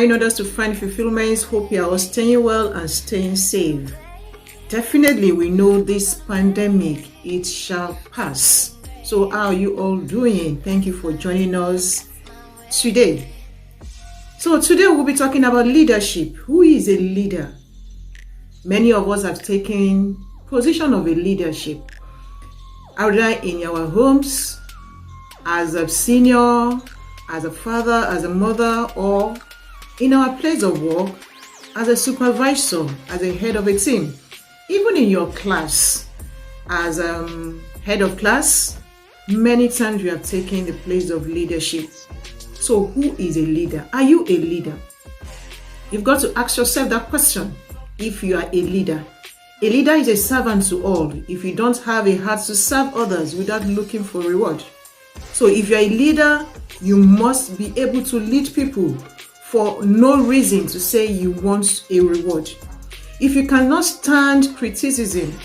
trying others to find fulfillment. Hope you are all staying well and staying safe. Definitely, we know this pandemic, it shall pass. So how are you all doing? Thank you for joining us today. So today we'll be talking about leadership. Who is a leader? Many of us have taken position of a leadership, either in our homes, as a senior, as a father, as a mother, or in our place of work, as a supervisor, as a head of a team, even in your class, as head of class. Many times you have taken the place of leadership. So who is a leader? Are you a leader? You've got to ask yourself that question. If you are a leader is a servant to all. If you don't have a heart to serve others without looking for reward. So if you're a leader, you must be able to lead people for no reason to say you want a reward. If you cannot stand criticism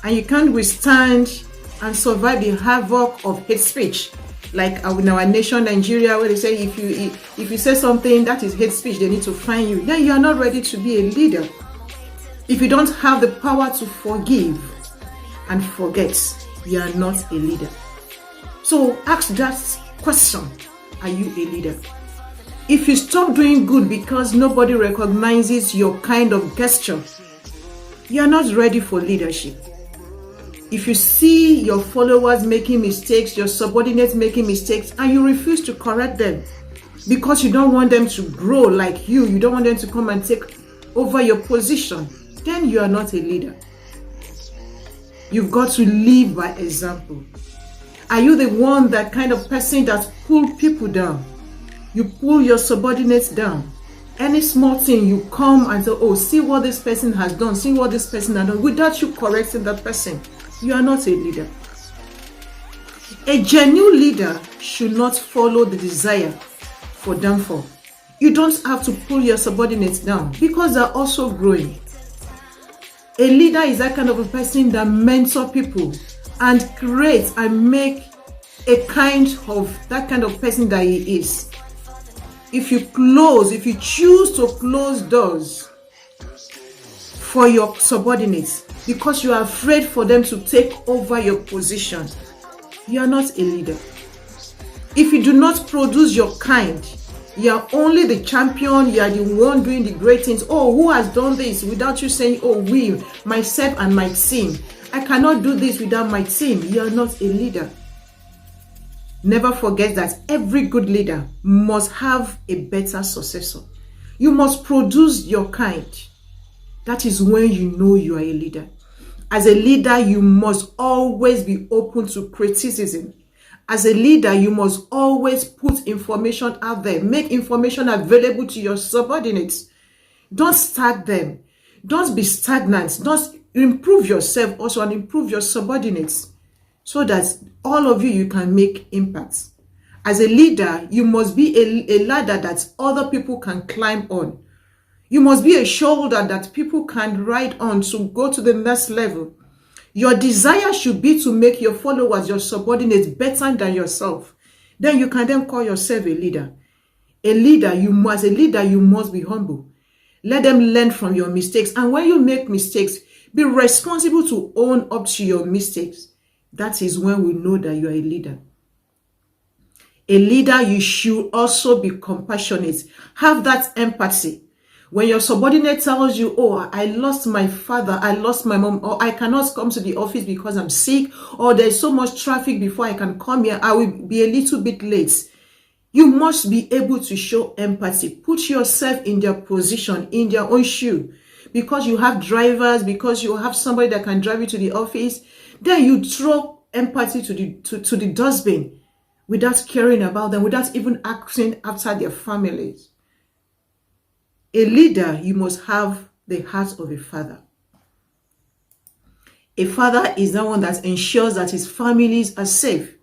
and you can't withstand and survive the havoc of hate speech, like in our nation, Nigeria, where they say if you say something that is hate speech, they need to fine you, then you are not ready to be a leader. If you don't have the power to forgive and forget, you are not a leader. So ask that question, are you a leader? If you stop doing good because nobody recognizes your kind of gesture, you are not ready for leadership. If you see your followers making mistakes, your subordinates making mistakes, and you refuse to correct them because you don't want them to grow like you don't want them to come and take over your position, then you are not a leader. You've got to live by example. Are you the one, that kind of person that pull people down? You pull your subordinates down. Any small thing, you come and say, oh, see what this person has done, see what this person has done, without you correcting that person. You are not a leader. A genuine leader should not follow the desire for downfall. You don't have to pull your subordinates down because they're also growing. A leader is that kind of a person that mentor people and create and make a kind of that kind of person that he is. If you choose to close doors for your subordinates because you are afraid for them to take over your position, you are not a leader. If you do not produce your kind, you are only the champion, you are the one doing the great things. Oh, who has done this? Without you saying, oh, we, myself and my team. I cannot do this without my team. You are not a leader. Never forget that every good leader must have a better successor. You must produce your kind. That is when you know you are a leader. As a leader, you must always be open to criticism. As a leader, you must always put information out there. Make information available to your subordinates. Don't stag them. Don't be stagnant. Don't improve yourself also and improve your subordinates so that all of you can make impacts. As a leader, you must be a ladder that other people can climb on. You must be a shoulder that people can ride on to go to the next level. Your desire should be to make your followers, your subordinates, better than yourself. Then you can then call yourself a leader. As a leader, you must be humble. Let them learn from your mistakes. And when you make mistakes, be responsible to own up to your mistakes. That is when we know that you are a leader. A leader, you should also be compassionate. Have that empathy. When your subordinate tells you, oh, I lost my father, I lost my mom, or I cannot come to the office because I'm sick, or there's so much traffic before I can come here, I will be a little bit late. You must be able to show empathy. Put yourself in their position, in their own shoe. Because you have drivers, because you have somebody that can drive you to the office, then you throw empathy to the dustbin without caring about them, without even asking after their families. A leader, you must have the heart of a father. A father is the one that ensures that his families are safe.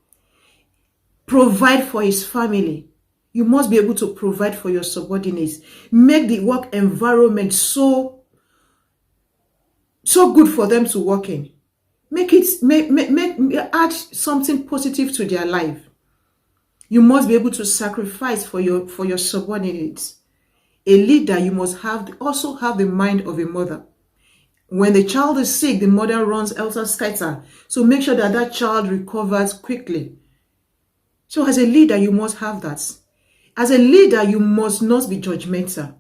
Provide for his family. You must be able to provide for your subordinates. Make the work environment so good for them to work in. Add something positive to their life. You must be able to sacrifice for your subordinates. A leader, you must also have the mind of a mother. When the child is sick, the mother runs helter-skelter. So make sure that that child recovers quickly. So as a leader, you must have that. As a leader, you must not be judgmental.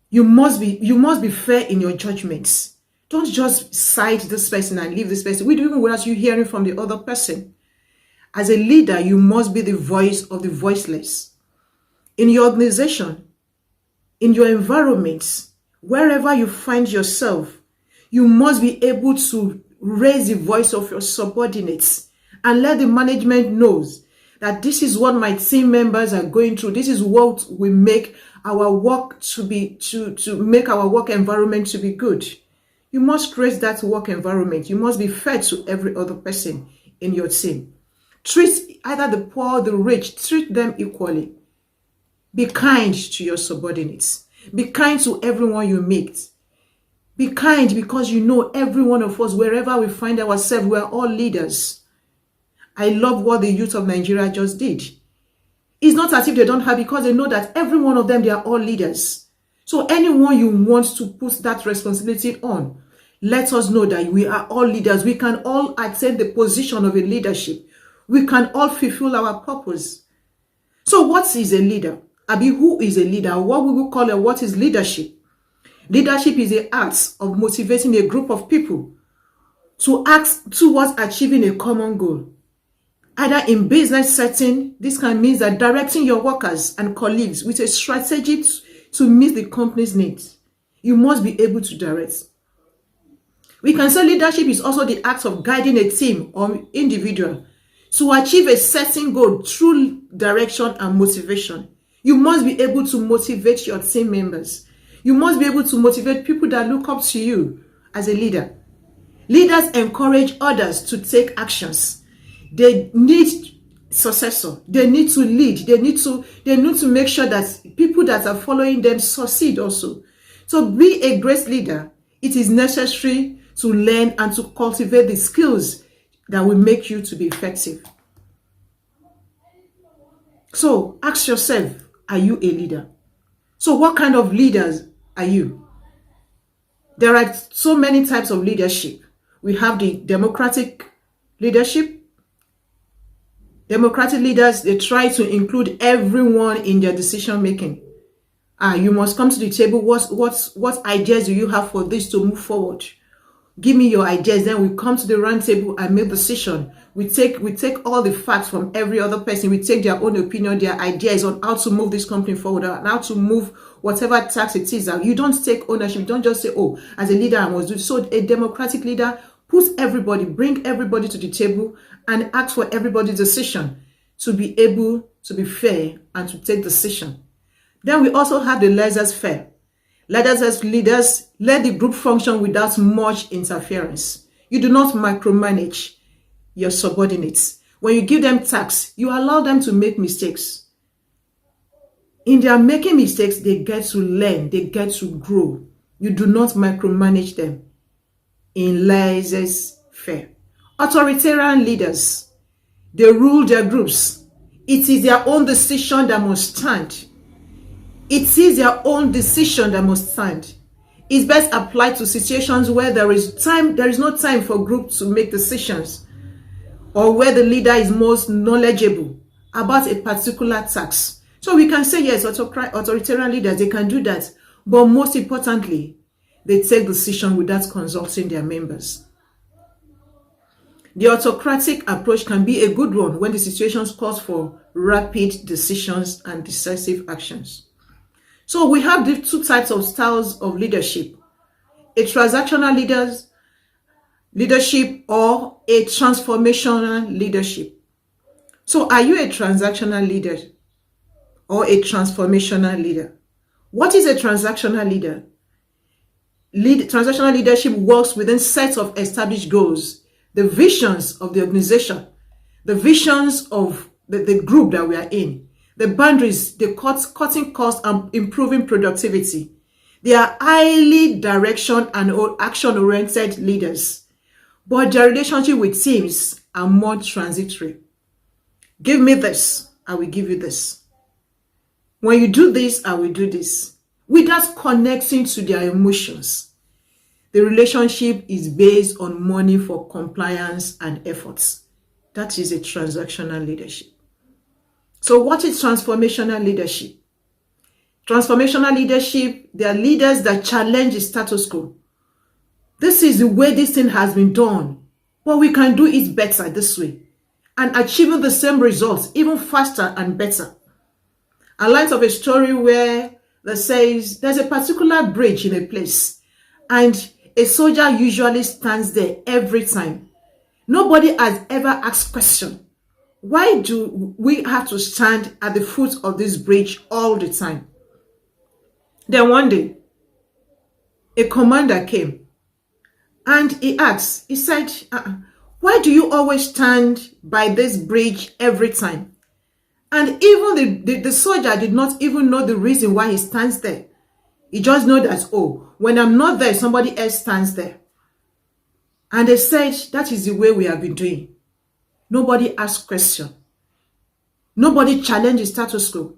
You must be fair in your judgments. Don't just cite this person and leave this person. We do even without you hearing from the other person. As a leader, you must be the voice of the voiceless. In your organization, in your environment, wherever you find yourself, you must be able to raise the voice of your subordinates and let the management knows that this is what my team members are going through. This is what will make our work to make our work environment to be good. You must create that work environment. You must be fair to every other person in your team. Treat either the poor or the rich, treat them equally. Be kind to your subordinates. Be kind to everyone you meet. Be kind because you know every one of us, wherever we find ourselves, we are all leaders. I love what the youth of Nigeria just did. It's not as if they don't have, because they know that every one of them, they are all leaders. So anyone you want to put that responsibility on, let us know that we are all leaders. We can all attain the position of a leadership. We can all fulfill our purpose. So what is a leader? Abi, who is a leader? What we will call it, what is leadership? Leadership is the art of motivating a group of people to act towards achieving a common goal. Either in business setting, this can mean that directing your workers and colleagues with a strategy to meet the company's needs. You must be able to direct. We can say leadership is also the act of guiding a team or individual to achieve a certain goal through direction and motivation. You must be able to motivate your team members. You must be able to motivate people that look up to you as a leader. Leaders encourage others to take actions. They need successor. They need to lead. They need to make sure that people that are following them succeed also. So be a great leader. It is necessary to learn and to cultivate the skills that will make you to be effective. So ask yourself, are you a leader? So what kind of leaders are you? There are so many types of leadership. We have the democratic leadership. Democratic leaders, they try to include everyone in their decision making. You must come to the table. What ideas do you have for this to move forward? Give me your ideas. Then we come to the round table and make decision. We take all the facts from every other person. We take their own opinion, their ideas on how to move this company forward and how to move whatever tax it is. You don't take ownership. You don't just say, oh, as a leader, I must do. So a democratic leader puts everybody, bring everybody to the table and ask for everybody's decision to be able to be fair and to take decision. Then we also have the laissez-faire. Leaders as leaders, let the group function without much interference. You do not micromanage your subordinates. When you give them tasks, you allow them to make mistakes. In their making mistakes, they get to learn, they get to grow. You do not micromanage them in laissez-faire. Authoritarian leaders, they rule their groups. It is their own decision that must stand. It is their own decision that must stand. It's best applied to situations where there is no time for groups to make decisions, or where the leader is most knowledgeable about a particular task. So we can say, yes, authoritarian leaders, they can do that. But most importantly, they take decisions without consulting their members. The autocratic approach can be a good one when the situation calls for rapid decisions and decisive actions. So we have the two types of styles of leadership: a transactional leadership or a transformational leadership. So are you a transactional leader or a transformational leader? What is a transactional leader? Transactional leadership works within sets of established goals, the visions of the organization, the visions of the group that we are in, the boundaries, the cutting costs and improving productivity. They are highly direction and action-oriented leaders, but their relationship with teams are more transitory. Give me this, I will give you this. When you do this, I will do this. Without connecting to their emotions. The relationship is based on money for compliance and efforts. That is a transactional leadership. So what is transformational leadership? Transformational leadership, they are leaders that challenge the status quo. This is the way this thing has been done, but we can do it better this way and achieving the same results even faster and better. I learned of a story where that says there's a particular bridge in a place and a soldier usually stands there every time. Nobody has ever asked question. Why do we have to stand at the foot of this bridge all the time? Then one day, a commander came and he asked, he said, why do you always stand by this bridge every time? And even the soldier did not even know the reason why he stands there. He just know that, oh, when I'm not there, somebody else stands there. And they said, that is the way we have been doing. Nobody asked question. Nobody challenged the status quo.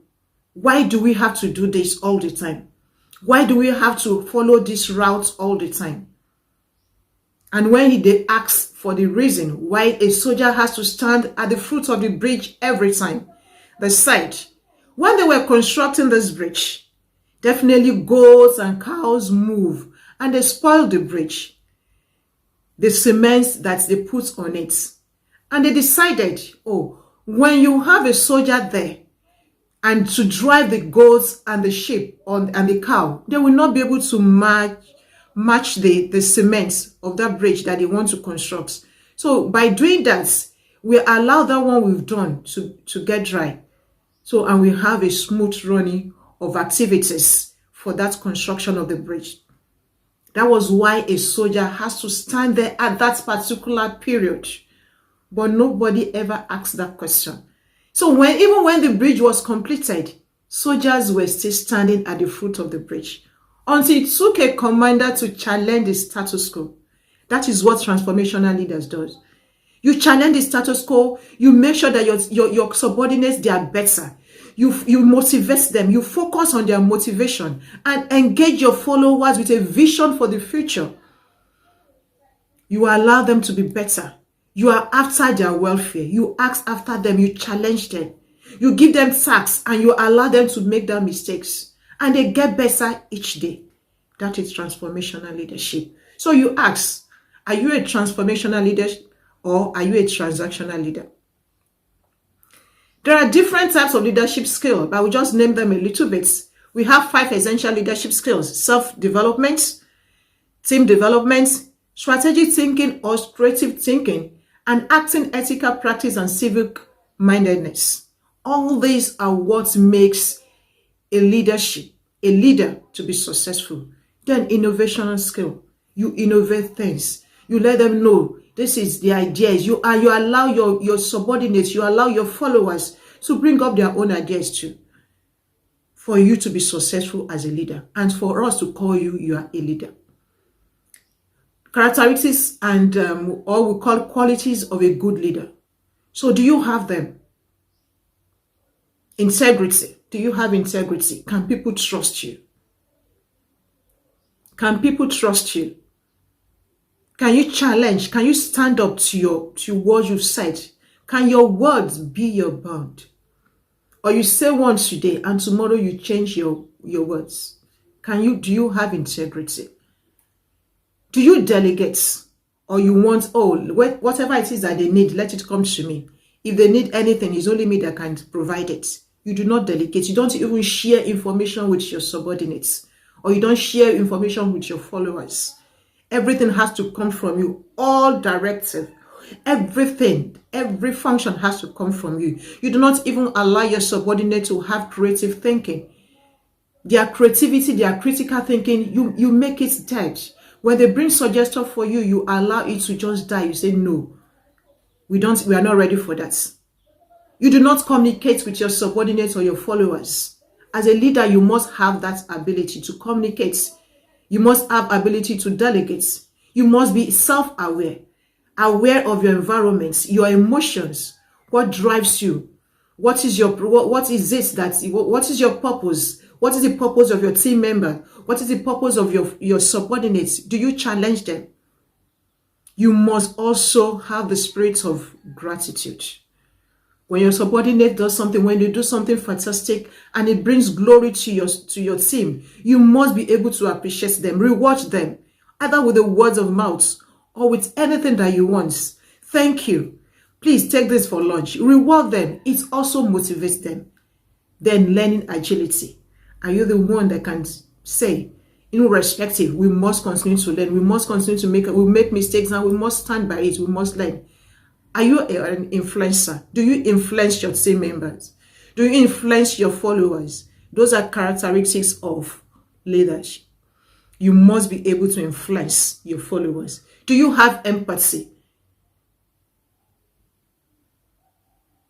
Why do we have to do this all the time? Why do we have to follow this route all the time? And when they ask for the reason why a soldier has to stand at the foot of the bridge every time, they said, when they were constructing this bridge, definitely goats and cows move and they spoil the bridge, the cement that they put on it. And they decided, oh, when you have a soldier there and to drive the goats and the sheep and the cow, they will not be able to match the cement of that bridge that they want to construct. So by doing that, we allow that one we've done to get dry. So, and we have a smooth running of activities for that construction of the bridge. That was why a soldier has to stand there at that particular period. But nobody ever asked that question. So even when the bridge was completed, soldiers were still standing at the foot of the bridge until it took a commander to challenge the status quo. That is what transformational leaders do. You challenge the status quo. You make sure that your subordinates, they are better. You motivate them. You focus on their motivation and engage your followers with a vision for the future. You allow them to be better. You are after their welfare. You ask after them. You challenge them. You give them tasks and you allow them to make their mistakes. And they get better each day. That is transformational leadership. So you ask, are you a transformational leader or are you a transactional leader? There are different types of leadership skills, but I will just name them a little bit. We have 5 essential leadership skills: self-development, team development, strategic thinking or creative thinking, and acting, ethical practice, and civic mindedness. All these are what makes a leader to be successful. Then innovation skill. You innovate things. You let them know this is the ideas. You allow your subordinates, you allow your followers to bring up their own ideas too, for you to be successful as a leader and for us to call you are a leader. Characteristics and or we call qualities of a good leader. So do you have them? Integrity. Do you have integrity? Can people trust you? Can people trust you? Can you challenge? Can you stand up to what you've said? Can your words be your bond? Or you say once today and tomorrow you change your words? Do you have integrity? Do you delegate? Or you want, oh, whatever it is that they need, let it come to me. If they need anything, it's only me that can provide it. You do not delegate. You don't even share information with your subordinates. Or you don't share information with your followers. Everything has to come from you. All directive. Everything, every function has to come from you. You do not even allow your subordinate to have creative thinking. Their creativity, their critical thinking, you make it dead. When they bring suggestion for you, you allow it to just die. You say, no, we are not ready for that. You do not communicate with your subordinates or your followers. As a leader, you must have that ability to communicate. You must have ability to delegate. You must be self-aware, aware of your environment, your emotions, what drives you, What is what is it that what is your purpose? What is the purpose of your team member? What is the purpose of your subordinates? Do you challenge them? You must also have the spirit of gratitude. When your subordinate does something, when they do something fantastic and it brings glory to your team, you must be able to appreciate them, reward them, either with the words of mouth or with anything that you want. Thank you. Please take this for lunch. Reward them. It also motivates them. Then learning agility. Are you the one that can say, irrespective, we must continue to learn. We must continue to make mistakes and we must stand by it. We must learn. Are you an influencer? Do you influence your team members? Do you influence your followers? Those are characteristics of leadership. You must be able to influence your followers. Do you have empathy?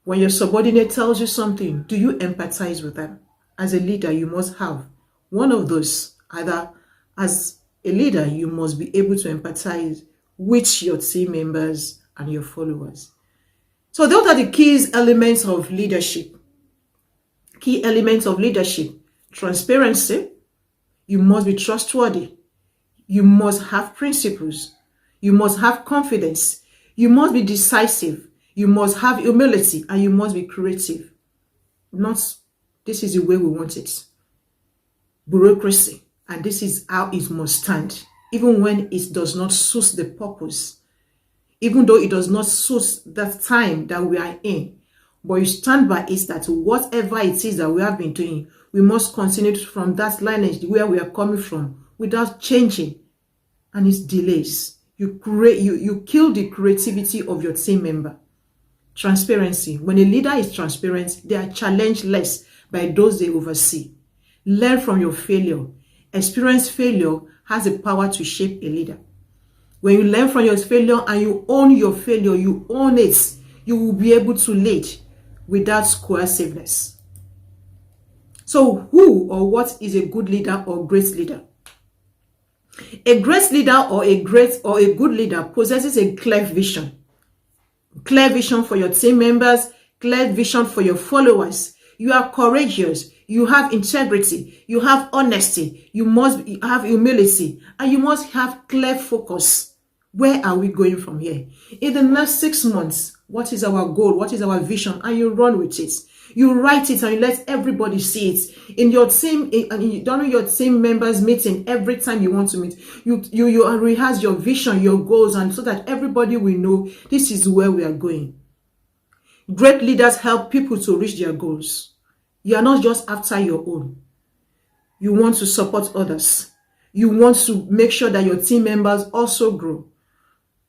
When your subordinate tells you something, do you empathize with them? As a leader, you must have one of those. Either as a leader, you must be able to empathize with your team members and your followers. So those are the key elements of leadership. Key elements of leadership. Transparency. You must be trustworthy. You must have principles. You must have confidence. You must be decisive. You must have humility and you must be creative. Not, this is the way we want it. Bureaucracy. And this is how it must stand. Even when it does not suit the purpose. Even though it does not suit that time that we are in. But you stand by it that whatever it is that we have been doing, we must continue from that lineage where we are coming from without changing. And it delays. You kill the creativity of your team member. Transparency. When a leader is transparent, they are challenged less by those they oversee. Learn from your failure. Experience failure has the power to shape a leader. When you learn from your failure and you own your failure, you own it, you will be able to lead without coerciveness. So who or what is a good leader or great leader? A great leader or a good leader possesses a clear vision. Clear vision for your team members, clear vision for your followers. You are courageous, you have integrity, you have honesty, you must have humility, and you must have clear focus. Where are we going from here? In the next 6 months, what is our goal? What is our vision? And you run with it. You write it and you let everybody see it. In your team, during your team members meeting, every time you want to meet, you rehearse your vision, your goals, and so that everybody will know this is where we are going. Great leaders help people to reach their goals. You are not just after your own. You want to support others. You want to make sure that your team members also grow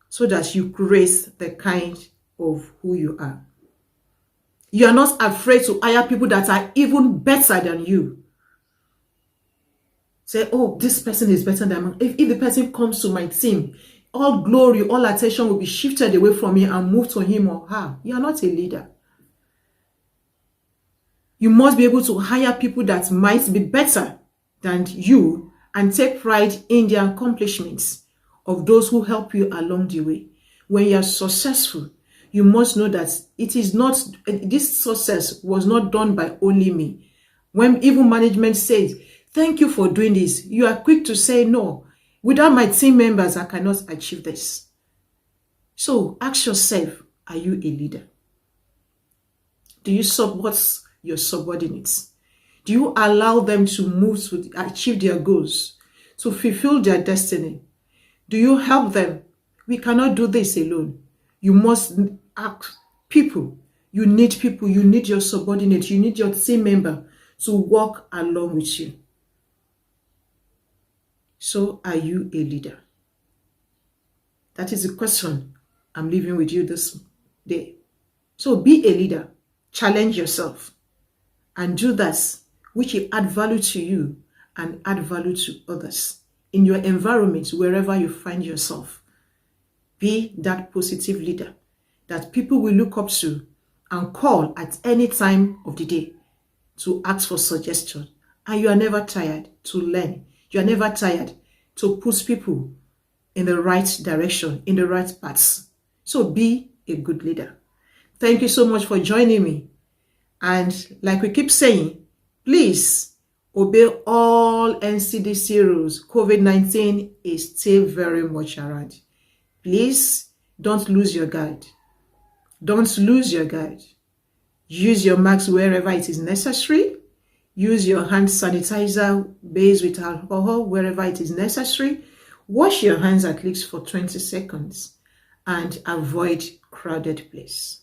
so that you create the kind of who you are. You are not afraid to hire people that are even better than you. Say, oh, this person is better than me. If the person comes to my team, all glory, all attention will be shifted away from me and moved to him or her. You are not a leader. You must be able to hire people that might be better than you and take pride in the accomplishments of those who help you along the way. When you are successful, you must know that it is not, this success was not done by only me. When even management says, thank you for doing this, you are quick to say, no, without my team members, I cannot achieve this. So ask yourself, are you a leader? Do you support your subordinates? Do you allow them to move to achieve their goals, to fulfill their destiny? Do you help them? We cannot do this alone. You must ask people. You need people. You need your subordinates. You need your team member to work along with you. So, are you a leader? That is the question I'm leaving with you this day. So, be a leader. Challenge yourself. And do that which will add value to you and add value to others in your environment, wherever you find yourself. Be that positive leader that people will look up to and call at any time of the day to ask for suggestion. And you are never tired to learn. You are never tired to push people in the right direction, in the right paths. So be a good leader. Thank you so much for joining me. And like we keep saying, please obey all NCDC rules. COVID-19 is still very much around. Please don't lose your guard. Don't lose your guard. Use your mask wherever it is necessary. Use your hand sanitizer based with alcohol wherever it is necessary. Wash your hands at least for 20 seconds and avoid crowded places.